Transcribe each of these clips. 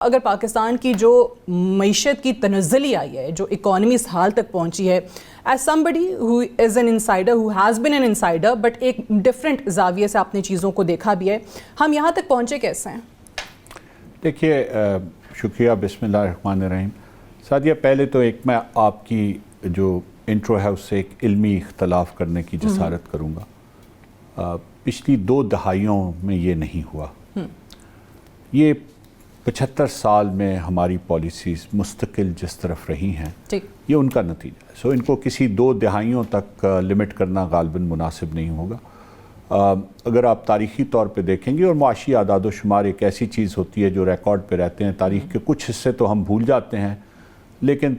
اگر پاکستان کی جو معیشت کی تنزلی آئی ہے، جو اکانومی اس حال تک پہنچی ہے، as somebody who is an insider, who has been an insider, but ایک ڈفرینٹ زاویے سے آپ نے چیزوں کو دیکھا بھی ہے، ہم یہاں تک پہنچے کیسے ہیں؟ دیکھیے، شکریہ، بسم اللہ الرحمن الرحیم۔ سعدیہ، پہلے تو ایک میں آپ کی جو انٹرو ہے اس سے ایک علمی اختلاف کرنے کی جسارت کروں گا۔ پچھلی 2 دہائیوں میں یہ نہیں ہوا۔ یہ 75 سال میں ہماری پالیسیز مستقل جس طرف رہی ہیں، یہ ان کا نتیجہ ہے۔ ان کو کسی 2 دہائیوں تک لمٹ کرنا غالباً مناسب نہیں ہوگا۔ اگر آپ تاریخی طور پہ دیکھیں گے، اور معاشی اعداد و شمار ایک ایسی چیز ہوتی ہے جو ریکارڈ پہ رہتے ہیں، تاریخ کے کچھ حصے تو ہم بھول جاتے ہیں، لیکن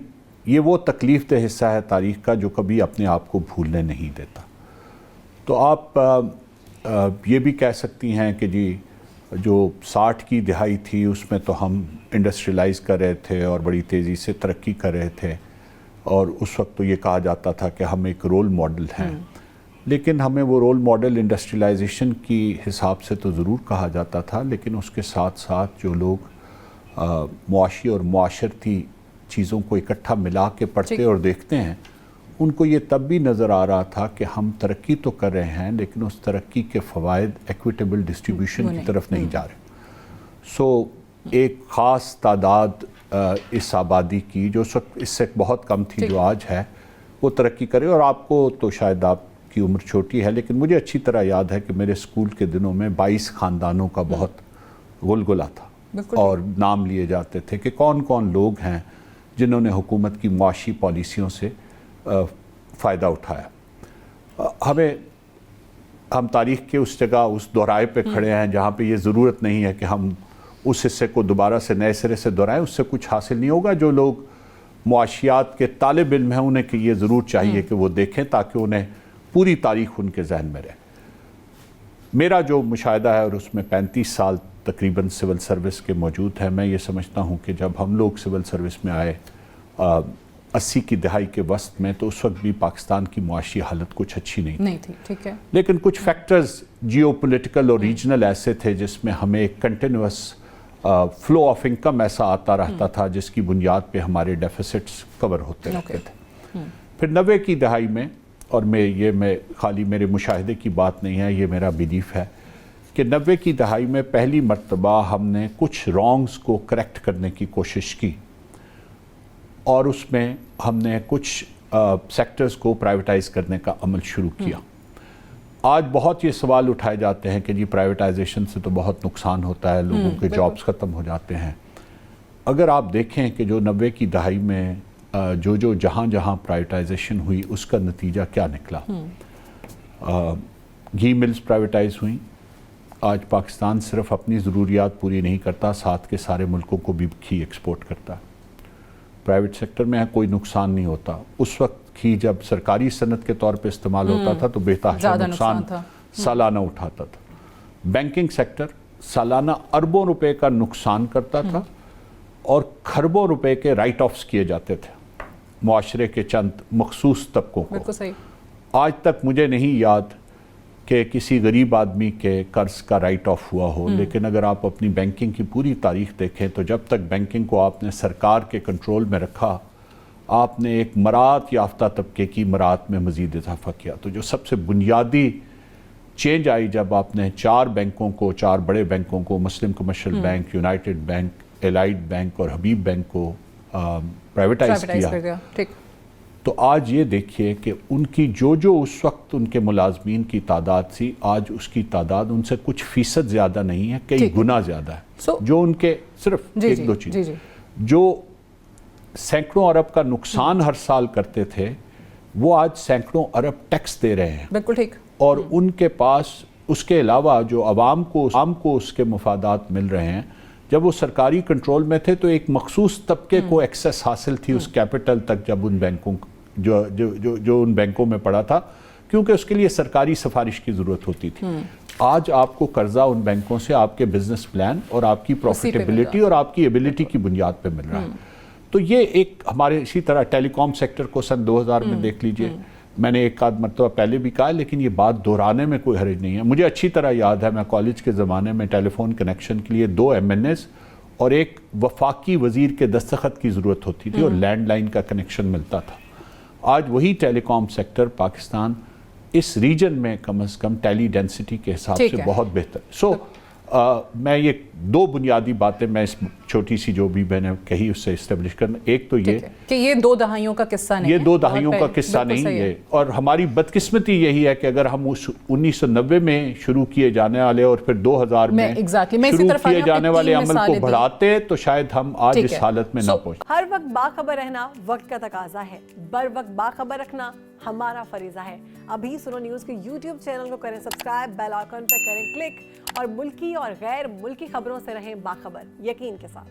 یہ وہ تکلیف دہ حصہ ہے تاریخ کا جو کبھی اپنے آپ کو بھولنے نہیں دیتا۔ تو آپ یہ بھی کہہ سکتی ہیں کہ جی جو 60 کی دہائی تھی اس میں تو ہم انڈسٹریلائز کر رہے تھے اور بڑی تیزی سے ترقی کر رہے تھے، اور اس وقت تو یہ کہا جاتا تھا کہ ہم ایک رول ماڈل ہیں، لیکن ہمیں وہ رول ماڈل انڈسٹریلائزیشن کی حساب سے تو ضرور کہا جاتا تھا، لیکن اس کے ساتھ ساتھ جو لوگ معاشی اور معاشرتی چیزوں کو اکٹھا ملا کے پڑھتے اور دیکھتے ہیں، ان کو یہ تب بھی نظر آ رہا تھا کہ ہم ترقی تو کر رہے ہیں، لیکن اس ترقی کے فوائد ایکویٹیبل ڈسٹریبیوشن کی طرف نہیں جا رہے۔ ایک خاص تعداد اس آبادی کی جو اس سے بہت کم تھی جو آج ہے، وہ ترقی کرے۔ اور آپ کو تو شاید آپ کی عمر چھوٹی ہے، لیکن مجھے اچھی طرح یاد ہے کہ میرے اسکول کے دنوں میں 22 خاندانوں کا بہت غلغلہ تھا، اور نام لیے جاتے تھے کہ کون کون لوگ ہیں جنہوں نے حکومت کی معاشی پالیسیوں سے فائدہ اٹھایا۔ ہم تاریخ کے اس جگہ، اس دورائے پہ کھڑے ہیں جہاں پہ یہ ضرورت نہیں ہے کہ ہم اس حصے کو دوبارہ سے نئے سرے سے دہرائیں، اس سے کچھ حاصل نہیں ہوگا۔ جو لوگ معاشیات کے طالب علم ہیں انہیں کہ یہ ضرور چاہیے کہ وہ دیکھیں تاکہ انہیں پوری تاریخ ان کے ذہن میں رہے۔ میرا جو مشاہدہ ہے، اور اس میں 35 سال تقریباً سول سروس کے موجود ہیں، میں یہ سمجھتا ہوں کہ جب ہم لوگ سول سروس میں آئے 80 کی دہائی کے وسط میں، تو اس وقت بھی پاکستان کی معاشی حالت کچھ اچھی نہیں تھی، ٹھیک ہے، لیکن کچھ فیکٹرز جیو پولیٹیکل اور ریجنل ایسے تھے جس میں ہمیں ایک کنٹینیوس فلو آف انکم ایسا آتا رہتا تھا جس کی بنیاد پہ ہمارے ڈیفیسٹس کور ہوتے رہتے تھے۔ پھر 90 کی دہائی میں، اور میں خالی میرے مشاہدے کی بات نہیں ہے، یہ میرا بیلیف ہے کہ 90 کی دہائی میں پہلی مرتبہ ہم نے کچھ رانگز کو کریکٹ کرنے کی کوشش کی، اور اس میں ہم نے کچھ سیکٹرز کو پرائیویٹائز کرنے کا عمل شروع کیا۔ آج بہت یہ سوال اٹھائے جاتے ہیں کہ جی پرائیویٹائزیشن سے تو بہت نقصان ہوتا ہے، لوگوں کے جابز ختم ہو جاتے ہیں۔ اگر آپ دیکھیں کہ جو 90 کی دہائی میں جو جہاں پرائیویٹائزیشن ہوئی، اس کا نتیجہ کیا نکلا۔ گھی ملز پرائیویٹائز ہوئیں۔ آج پاکستان صرف اپنی ضروریات پوری نہیں کرتا، ساتھ کے سارے ملکوں کو بھی گھی ایکسپورٹ کرتا ہے۔ پرائیویٹ سیکٹر میں کوئی نقصان نہیں ہوتا۔ اس وقت گھی جب سرکاری صنعت کے طور پہ استعمال ہوتا تھا تو بے تحاشا نقصان سالانہ اٹھاتا تھا۔ بینکنگ سیکٹر سالانہ اربوں روپے کا نقصان کرتا تھا، اور کھربوں روپے کے رائٹ آفس کیے جاتے تھے معاشرے کے چند مخصوص طبقوں کو۔ آج تک مجھے نہیں یاد کہ کسی غریب آدمی کے قرض کا رائٹ آف ہوا ہو، لیکن اگر آپ اپنی بینکنگ کی پوری تاریخ دیکھیں تو جب تک بینکنگ کو آپ نے سرکار کے کنٹرول میں رکھا، آپ نے ایک مراعات یافتہ طبقے کی مراعات میں مزید اضافہ کیا۔ تو جو سب سے بنیادی چینج آئی جب آپ نے 4 بڑے بینکوں کو، Muslim Commercial Bank, United Bank, Allied Bank اور حبیب بینک کو پرائیویٹائز کیا، تو آج یہ دیکھیے کہ ان کی جو اس وقت ان کے ملازمین کی تعداد تھی، آج اس کی تعداد ان سے کچھ فیصد زیادہ نہیں ہے، کئی گنا زیادہ ہے۔ جو ان کے صرف 1-2 چیز جو سینکڑوں ارب کا نقصان ہر سال کرتے تھے، وہ آج سینکڑوں ارب ٹیکس دے رہے ہیں، بالکل ٹھیک، اور ان کے پاس اس کے علاوہ جو عوام کو اس کے مفادات مل رہے ہیں۔ جب وہ سرکاری کنٹرول میں تھے تو ایک مخصوص طبقے کو ایکسیس حاصل تھی اس کیپٹل تک، جب ان بینکوں جو ان بینکوں میں پڑا تھا، کیونکہ اس کے لیے سرکاری سفارش کی ضرورت ہوتی تھی۔ آج آپ کو قرضہ ان بینکوں سے آپ کے بزنس پلان اور آپ کی پروفیٹیبلٹی اور آپ کی ایبلٹی کی بنیاد پہ مل رہا ہے۔ تو یہ ایک ہمارے اسی طرح ٹیلی کام سیکٹر کو سن 2000 میں دیکھ لیجئے، میں نے ایک آدھ مرتبہ پہلے بھی کہا، لیکن یہ بات دہرانے میں کوئی حرج نہیں ہے۔ مجھے اچھی طرح یاد ہے، میں کالج کے زمانے میں ٹیلی فون کنیکشن کے لیے 2 MNAs اور ایک وفاقی وزیر کے دستخط کی ضرورت ہوتی تھی اور لینڈ لائن کا کنیکشن ملتا تھا. آج وہی ٹیلی کام سیکٹر پاکستان اس ریجن میں کم از کم ٹیلی ڈینسٹی کے حساب سے بہت بہتر. سو میں یہ دو بنیادی باتیں میں اس چھوٹی سی جو بھی میں نے کہی اس سے اسٹیبلش کرنا. ایک تو یہ کہ یہ 2 دہائیوں کا قصہ نہیں ہے, یہ 2 دہائیوں کا قصہ نہیں ہے, اور ہماری بدقسمتی یہی ہے کہ اگر ہم 1990 میں شروع کیے جانے والے اور پھر 2000 میں شروع کیے جانے والے عمل کو بڑھاتے تو شاید ہم آج اس حالت میں نہ پہنچتے. ہر وقت باخبر رہنا وقت کا تقاضا ہے, بر وقت باخبر رکھنا ہمارا فریضہ ہے. ابھی سنو نیوز کے یوٹیوب چینل کو کریں سبسکرائب, بیل آئیکن پہ کریں کلک, اور ملکی اور غیر ملکی خبروں سے رہیں باخبر یقین کے ساتھ.